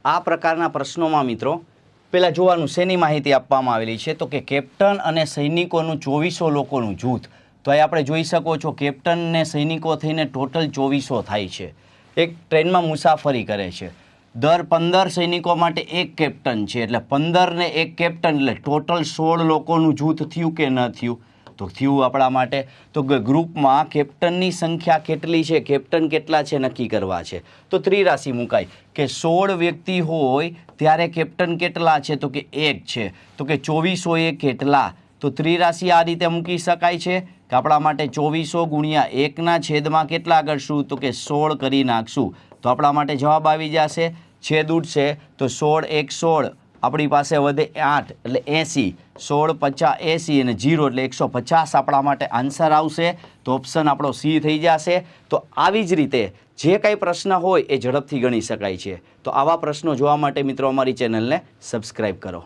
આ પ્રકારના પ્રશ્નોમાં મિત્રો પહેલાં જોવાનું શેની માહિતી આપવામાં આવેલી છે તો કે કેપ્ટન અને સૈનિકોનું 2400 લોકોનું જૂથ. તો અહીં આપણે જોઈ શકો છો કેપ્ટન ને સૈનિકો થઈને ટોટલ 2400 થાય છે. એક ટ્રેનમાં મુસાફરી કરે છે. દર 15 સૈનિકો માટે એક કેપ્ટન છે એટલે 15 ને એક કેપ્ટન એટલે ટોટલ 16 લોકોનું જૂથ થયું કે ન થયું? તો થયું આપણા માટે. તો ગ્રુપમાં કેપ્ટનની સંખ્યા કેટલી છે, કેપ્ટન કેટલા છે નક્કી કરવા છે. તો ત્રિરાશિ મુકાય કે 16 વ્યક્તિ હોય ત્યારે કેપ્ટન કેટલા છે તો કે 1 છે. તો કે 2400 એ કેટલા? તો ત્રિરાશિ આ રીતે મૂકી શકાય છે કે આપણા માટે 2400 ગુણ્યા 1 છેદમાં કેટલા કરશું તો કે 16 કરી નાખશું. તો આપણા માટે જવાબ આવી જશે. છેદ ઉડશે તો 16 1 16, આપણી પાસે વધે 8 એટલે 80, 16 50 80 અને 0 એટલે 150 આપણા માટે આન્સર આવશે. તો ઓપ્શન આપણો સી થઈ જશે. તો આવી જ રીતે જે કાંઈ પ્રશ્ન હોય એ ઝડપથી ગણી શકાય છે. તો આવા પ્રશ્નો જોવા માટે મિત્રો અમારી ચેનલને સબસ્ક્રાઈબ કરો.